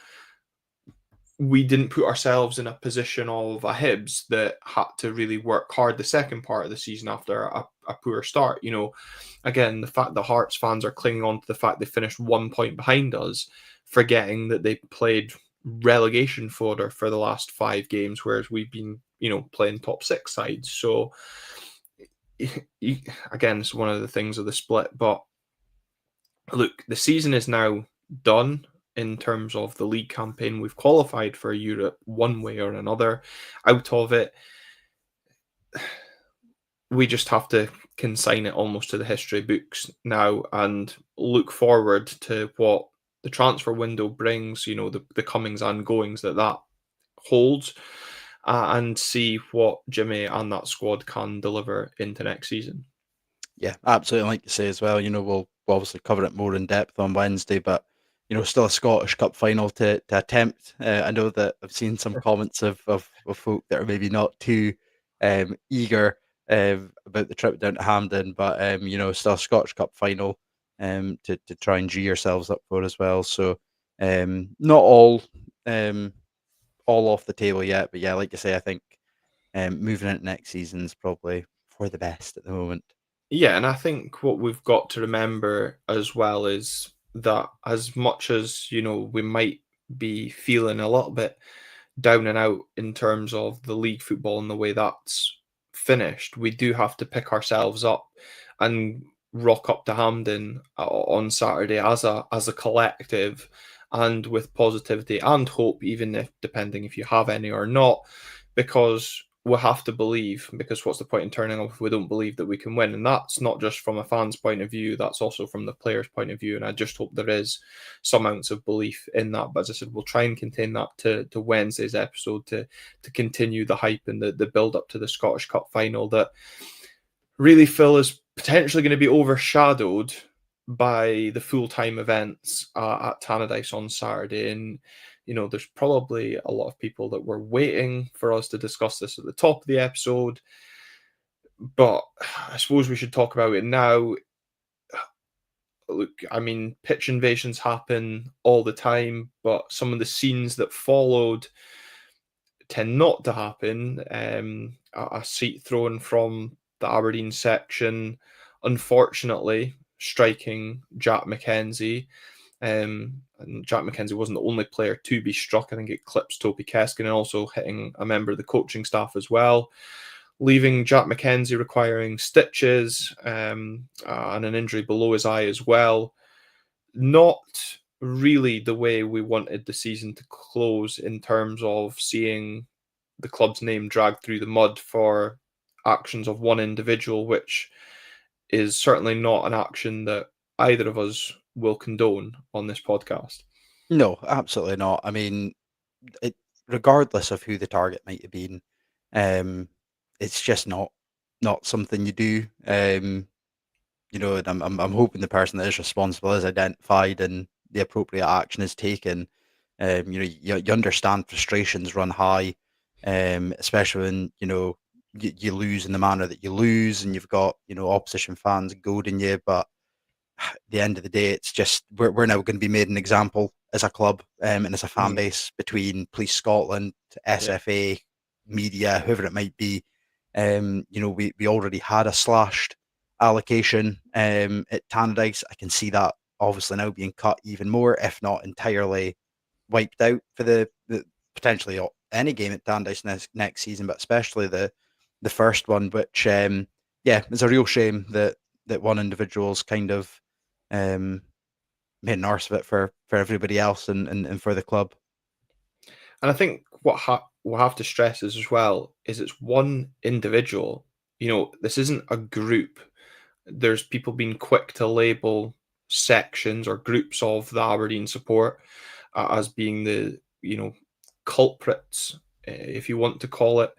S1: we didn't put ourselves in a position of a Hibs that had to really work hard the second part of the season after a poor start. Again, the fact that Hearts fans are clinging on to the fact they finished 1 point behind us, forgetting that they played relegation fodder for the last 5 games, whereas we've been, playing top six sides. So, again, it's one of the things of the split, but look, the season is now done in terms of the league campaign. We've qualified for Europe one way or another out of it. We just have to consign it almost to the history books now and look forward to what the transfer window brings, the comings and goings that holds, and see what Jimmy and that squad can deliver into next season.
S2: Yeah, absolutely. Like you say as well, we'll obviously cover it more in depth on Wednesday, but still a Scottish Cup final to attempt. I know that I've seen some comments of folk that are maybe not too eager about the trip down to Hampden, but still a Scottish Cup final to try and G yourselves up for as well. So not um, all off the table yet, but yeah, like you say, I think moving into next season is probably for the best at the moment.
S1: Yeah, and I think what we've got to remember as well is that as much as, we might be feeling a little bit down and out in terms of the league football and the way that's finished, we do have to pick ourselves up and rock up to Hampden on Saturday as a collective and with positivity and hope, even if depending if you have any or not, because we have to believe. Because what's the point in turning up if we don't believe that we can win? And that's not just from a fan's point of view; that's also from the players' point of view. And I just hope there is some ounce of belief in that. But as I said, we'll try and contain that to Wednesday's episode to continue the hype and the build up to the Scottish Cup final that really, Phil, is potentially going to be overshadowed by the full time events at Tannadice on Saturday. And, there's probably a lot of people that were waiting for us to discuss this at the top of the episode. But I suppose we should talk about it now. Look, I mean, pitch invasions happen all the time, but some of the scenes that followed tend not to happen. A seat thrown from the Aberdeen section, unfortunately, striking Jack McKenzie. And Jack McKenzie wasn't the only player to be struck. I think it clips Topi Keskin and also hitting a member of the coaching staff as well, leaving Jack McKenzie requiring stitches and an injury below his eye as well. Not really the way we wanted the season to close in terms of seeing the club's name dragged through the mud for actions of one individual, which is certainly not an action that either of us will condone on this podcast.
S2: No, absolutely not. I mean, it, regardless of who the target might have been, um, it's just not something you do. And I'm hoping the person that is responsible is identified and the appropriate action is taken. You understand frustrations run high, especially when you lose in the manner that you lose, and you've got opposition fans goading you. But at the end of the day, it's just we're now going to be made an example as a club and as a fan
S1: Mm,
S2: base between Police Scotland,
S1: yeah.
S2: SFA, media, whoever it might be. We already had a slashed allocation at Tannadice. I can see that obviously now being cut even more, if not entirely wiped out for the potentially any game at Tannadice next season, but especially the first one, which yeah, it's a real shame that one individual's kind of um, made an arse of it for everybody else and for the club.
S1: And I think what we'll have to stress is as well is it's one individual. This isn't a group. There's people being quick to label sections or groups of the Aberdeen support as being the culprits, if you want to call it.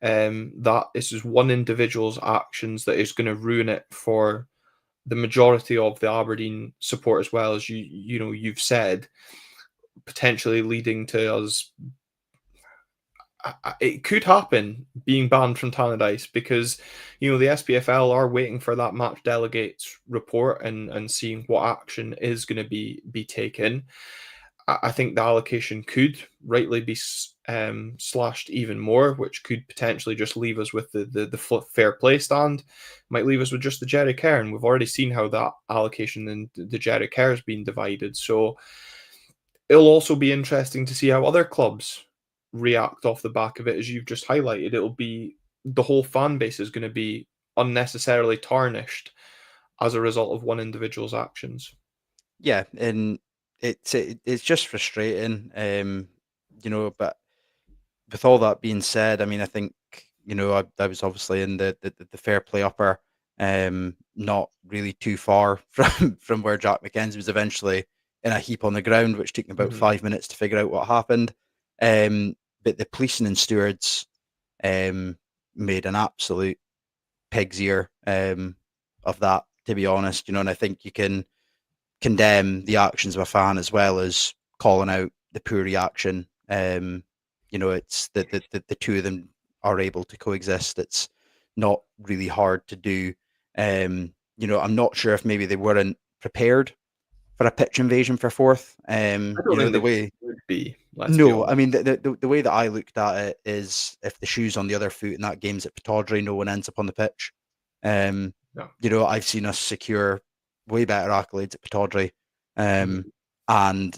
S1: That this is one individual's actions that is going to ruin it for the majority of the Aberdeen support, as well as you've said, potentially leading to us. It could happen being banned from Tannadice because the SPFL are waiting for that match delegates report and seeing what action is going to be taken. I think the allocation could rightly be slashed even more, which could potentially just leave us with the fair play stand, might leave us with just the Jerry Care. And we've already seen how that allocation and the Jerry Care has been divided. So it'll also be interesting to see how other clubs react off the back of it, as you've just highlighted. It'll be the whole fan base is going to be unnecessarily tarnished as a result of one individual's actions.
S2: Yeah, and it's just frustrating, but with all that being said, I mean, I think I was obviously in the fair play upper, not really too far from where Jack McKenzie was eventually in a heap on the ground, which took me about
S1: Mhm.
S2: 5 minutes to figure out what happened. But the policing and stewards um, made an absolute pig's ear of that, to be honest. And I think you can condemn the actions of a fan as well as calling out the poor reaction. It's the two of them are able to coexist. It's not really hard to do. I'm not sure if maybe they weren't prepared for a pitch invasion for fourth.
S1: I don't think
S2: The
S1: they
S2: way
S1: should be, let's be
S2: no, I
S1: honest.
S2: mean the way that I looked at it is if the shoe's on the other foot in that game's at Pittodrie, no one ends up on the pitch. Um,
S1: No.
S2: I've seen us secure way better accolades at Pittodrie,
S1: Mhm.
S2: and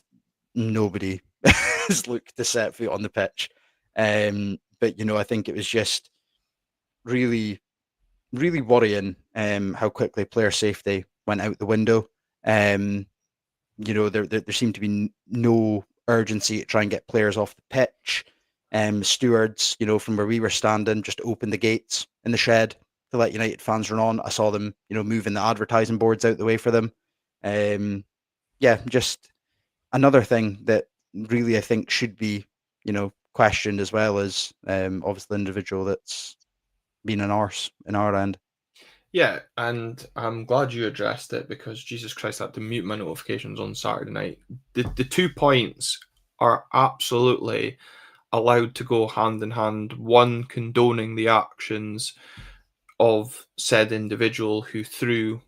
S2: nobody has looked to set foot on the pitch. But I think it was just really, really worrying how quickly player safety went out the window. Um, there seemed to be no urgency to try and get players off the pitch. Stewards, from where we were standing, just opened the gates in the shed to let United fans run on. I saw them, moving the advertising boards out the way for them. Um, yeah, just another thing that really I think should be, questioned as well as obviously the individual that's been an arse in our end.
S1: Yeah, and I'm glad you addressed it because Jesus Christ, I had to mute my notifications on Saturday night. The 2 points are absolutely allowed to go hand in hand. One, condoning the actions of said individual who threw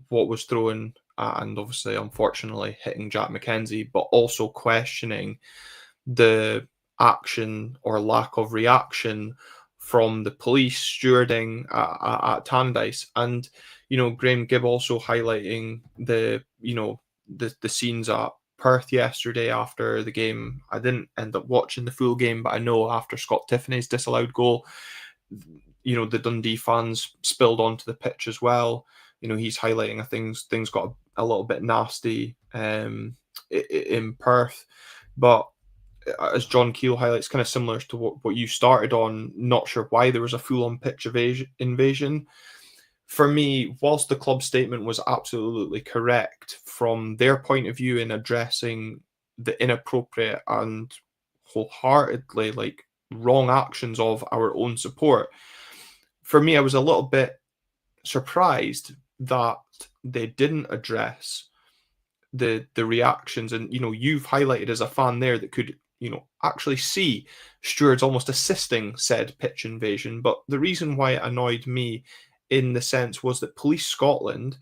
S1: what was thrown and obviously, unfortunately, hitting Jack McKenzie, but also questioning the action or lack of reaction from the police stewarding at Tannadice. And, Graham Gibb also highlighting the scenes at Perth yesterday after the game. I didn't end up watching the full game, but I know after Scott Tiffany's disallowed goal, the Dundee fans spilled onto the pitch as well. He's highlighting things got a little bit nasty in Perth, but as John Keel highlights, kind of similar to what you started on. Not sure why there was a full-on pitch invasion. For me, whilst the club statement was absolutely correct from their point of view in addressing the inappropriate and wholeheartedly wrong actions of our own support, for me, I was a little bit surprised that they didn't address the reactions. And you've highlighted as a fan there that could actually see stewards almost assisting said pitch invasion. But the reason why it annoyed me in the sense was that Police Scotland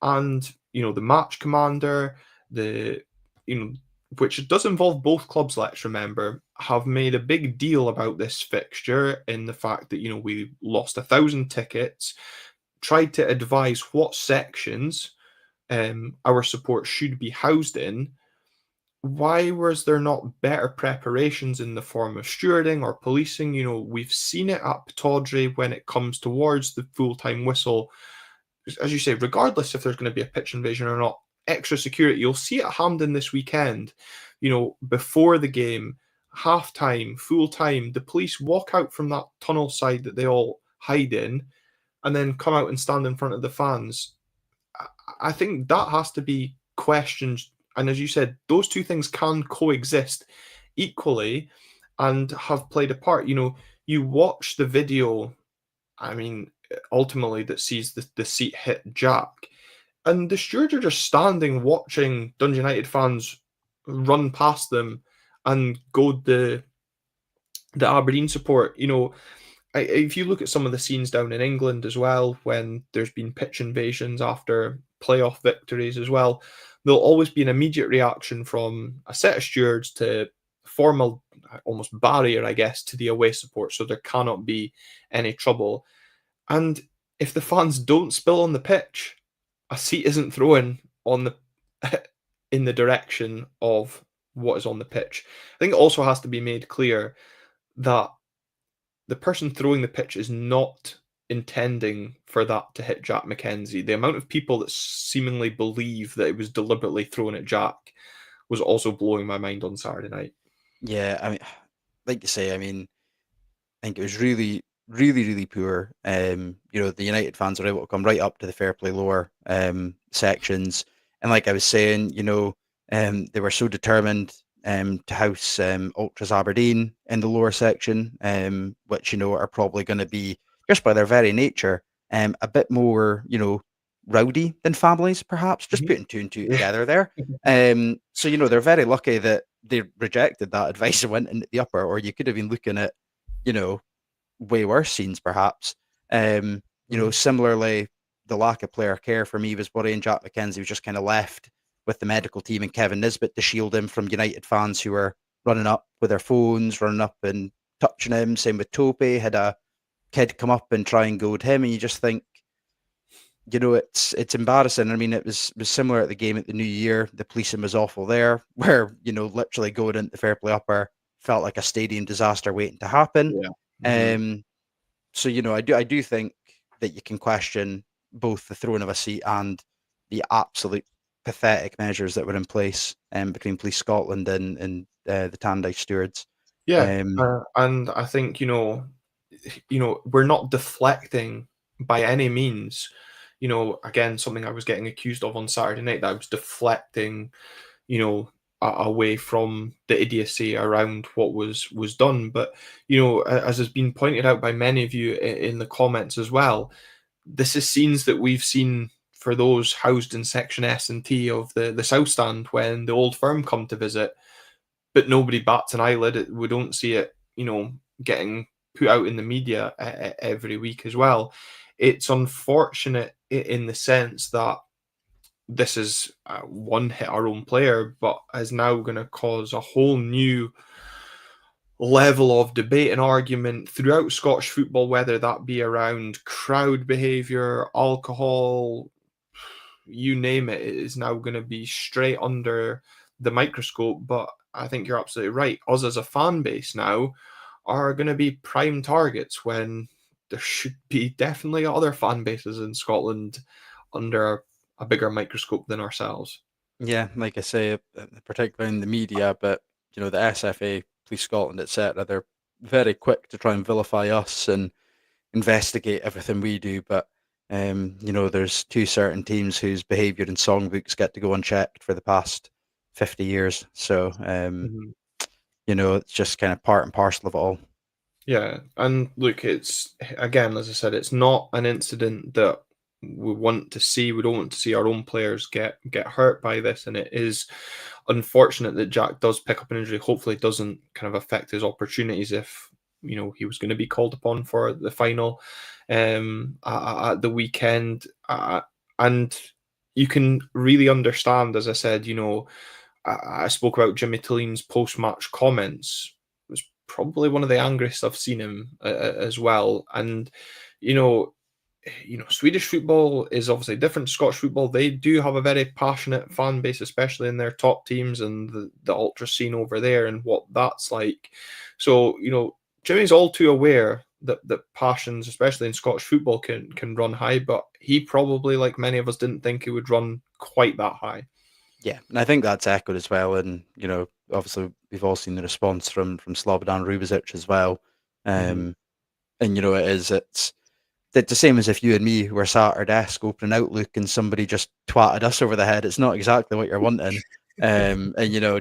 S1: and the match commander, the you know which does involve both clubs, let's remember, have made a big deal about this fixture in the fact that we lost 1,000 tickets, tried to advise what sections our support should be housed in. Why was there not better preparations in the form of stewarding or policing? We've seen it at Pataudry when it comes towards the full-time whistle. As you say, regardless if there's going to be a pitch invasion or not, extra security. You'll see it at Hampden this weekend. Before the game, half time, full time, the police walk out from that tunnel side that they all hide in and then come out and stand in front of the fans. I think that has to be questioned. And as you said, those two things can coexist equally and have played a part. You watch the video, I mean, ultimately that sees the seat hit Jack, and the stewards are just standing watching Dundee United fans run past them and goad the Aberdeen support. If you look at some of the scenes down in England as well, when there's been pitch invasions after playoff victories as well, there'll always be an immediate reaction from a set of stewards to form a almost barrier, I guess, to the away support, so there cannot be any trouble. And if the fans don't spill on the pitch, a seat isn't thrown on the in the direction of what is on the pitch. I think it also has to be made clear that the person throwing the pitch is not intending for that to hit Jack McKenzie. The amount of people that seemingly believe that it was deliberately thrown at Jack was also blowing my mind on Saturday night.
S2: Yeah, I mean, like you say, I mean, I think it was really, really, really poor. The United fans were able to come right up to the fair play lower sections, and like I was saying, they were so determined to house Ultras Aberdeen in the lower section, which are probably going to be just by their very nature a bit more, rowdy than families, perhaps. Just
S1: Mhm.
S2: putting two and two
S1: Yeah.
S2: together there. So they're very lucky that they rejected that advice and went into the upper, or you could have been looking at, you know, way worse scenes, perhaps.
S1: Mhm.
S2: Similarly, the lack of player care for me was worrying. Jack McKenzie was just kind of left with the medical team and Kevin Nisbet to shield him from United fans who were running up with their phones, running up and touching him. Same with Tope, had a kid come up and try and goad him, and you just think, it's embarrassing. I mean, it was similar at the game at the New Year. The policing was awful there, where literally going into the fair play upper felt like a stadium disaster waiting to happen.
S1: Yeah. Mhm.
S2: Um, so I do think that you can question both the throwing of a seat and the absolute pathetic measures that were in place between Police Scotland and the Tannadice stewards.
S1: Yeah,
S2: Um,
S1: and I think, we're not deflecting by any means. Again, something I was getting accused of on Saturday night, that I was deflecting, away from the idiocy around what was done. But as has been pointed out by many of you in the comments as well, this is scenes that we've seen for those housed in Section S and T of the South Stand when the Old Firm come to visit, but nobody bats an eyelid. We don't see it, getting put out in the media every week as well. It's unfortunate in the sense that this is one hit our own player, but is now going to cause a whole new level of debate and argument throughout Scottish football, whether that be around crowd behaviour, alcohol, you name it, it is now going to be straight under the microscope. But I think you're absolutely right. Us as a fan base now are going to be prime targets when there should be definitely other fan bases in Scotland under a bigger microscope than ourselves.
S2: yeah, like I say, particularly in the media, but the SFA, Police Scotland, etc., they're very quick to try and vilify us and investigate everything we do, but there's two certain teams whose behaviour in songbooks get to go unchecked for the past 50 years. So
S1: Mhm.
S2: it's just kind of part and parcel of it all.
S1: Yeah, and look, it's again, as I said, it's not an incident that we want to see. We don't want to see our own players get hurt by this, and it is unfortunate that Jack does pick up an injury. Hopefully, it doesn't kind of affect his opportunities if he was going to be called upon for the final at the weekend. And you can really understand, as I said, I spoke about Jimmy Tilleen's post-match comments. It was probably one of the angriest I've seen him as well. And you know, Swedish football is obviously different to Scottish football. They do have a very passionate fan base, especially in their top teams and the ultra scene over there and what that's like. So Jimmy's all too aware that passions, especially in Scottish football, can run high. But he probably, like many of us, didn't think it would run quite that high.
S2: Yeah, and I think that's echoed as well. And obviously we've all seen the response from Slobodan Rubizic as well.
S1: Hmm.
S2: Um, and it's the same as if you and me were sat at our desk opening Outlook and somebody just twatted us over the head. It's not exactly what you're wanting. And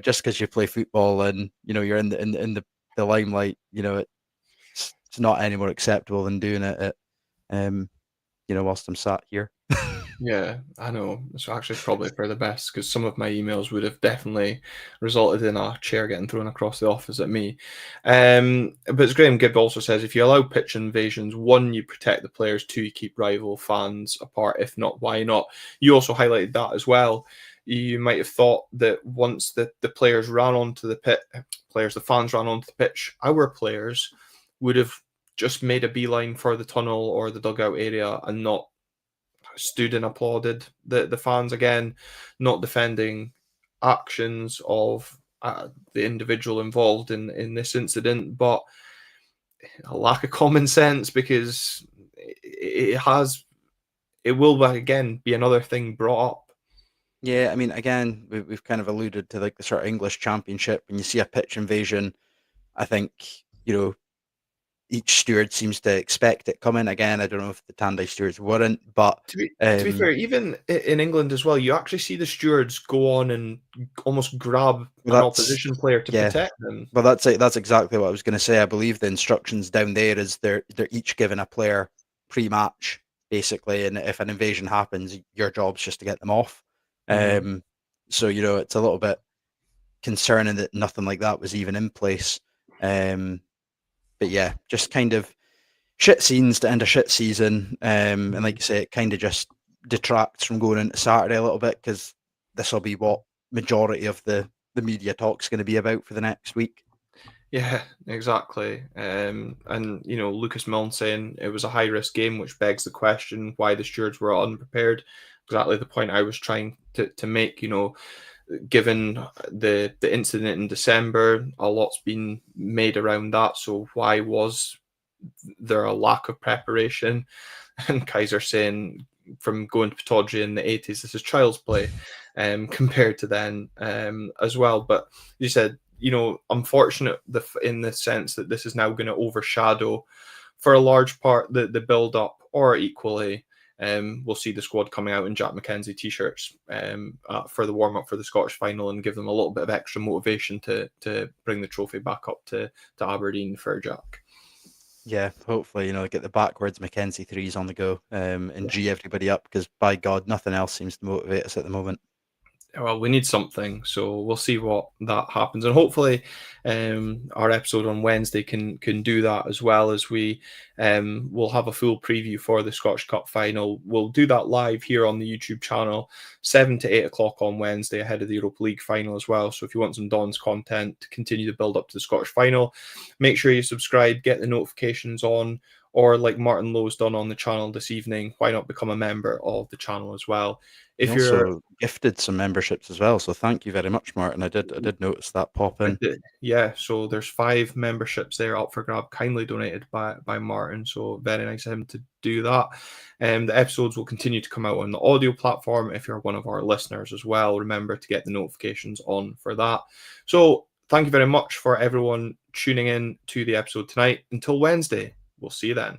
S2: just because you play football and you're in the limelight, it's not any more acceptable than doing it whilst I'm sat here.
S1: Yeah, I know. It's actually probably for the best because some of my emails would have definitely resulted in a chair getting thrown across the office at me. But as Graham Gibb also says, if you allow pitch invasions, one, you protect the players, two, you keep rival fans apart. If not, why not? You also highlighted that as well. You might have thought that once the players ran onto the the fans ran onto the pitch, our players would have just made a beeline for the tunnel or the dugout area and not stood and applauded the fans again, not defending actions of the individual involved in this incident, but a lack of common sense because it will again be another thing brought up.
S2: Yeah, I mean, again, we've kind of alluded to like the sort of English Championship. When you see a pitch invasion, I think, you know, each steward seems to expect it coming. Again, I don't know if the Tannadice stewards wouldn't, but
S1: To be fair, even in England as well, you actually see the stewards go on and almost grab an
S2: that's
S1: opposition player to
S2: yeah.
S1: protect them.
S2: Well, that's it. That's exactly what I was going to say. I believe the instructions down there is they're each given a player pre-match, basically, and if an invasion happens, your job's just to get them off.
S1: Mhm.
S2: Um, so it's a little bit concerning that nothing like that was even in place. Um, but yeah, just kind of shit scenes to end a shit season. And like
S1: Mhm.
S2: you say, it kind of just detracts from going into Saturday a little bit because this will be what majority of the media talk's going to be about for the next week.
S1: Yeah, exactly. And Lucas Milne saying it was a high risk game, which begs the question why the stewards were unprepared. Exactly the point I was trying to make. Given the incident in December, a lot's been made around that. So why was there a lack of preparation? And Kaiser saying from going to Pataudry in the 80s, this is child's play compared to then as well. But you said, unfortunate in the sense that this is now going to overshadow for a large part the build up, or equally. We'll see the squad coming out in Jack McKenzie t-shirts for the warm up for the Scottish final and give them a little bit of extra motivation to bring the trophy back up to Aberdeen for Jack.
S2: Yeah, hopefully, get the backwards Mackenzie threes on the go, and G everybody up because by God, nothing else seems to motivate us at the moment.
S1: Well, we need something, so we'll see what that happens, and hopefully, our episode on Wednesday can do that as well. As we will have a full preview for the Scottish Cup final. We'll do that live here on the YouTube channel, 7 to 8 o'clock on Wednesday ahead of the Europa League final as well. So if you want some Don's content to continue to build up to the Scottish final, make sure you subscribe, get the notifications on, or like Martin Lowe's done on the channel this evening, why not become a member of the channel as well?
S2: You
S1: If you're
S2: also gifted some memberships as well, so thank you very much, Martin. I did notice that pop in.
S1: Yeah, so there's 5 memberships there up for grab, kindly donated by Martin. So very nice of him to do that. The episodes will continue to come out on the audio platform. If you're one of our listeners as well, remember to get the notifications on for that. So thank you very much for everyone tuning in to the episode tonight. Until Wednesday, we'll see you then.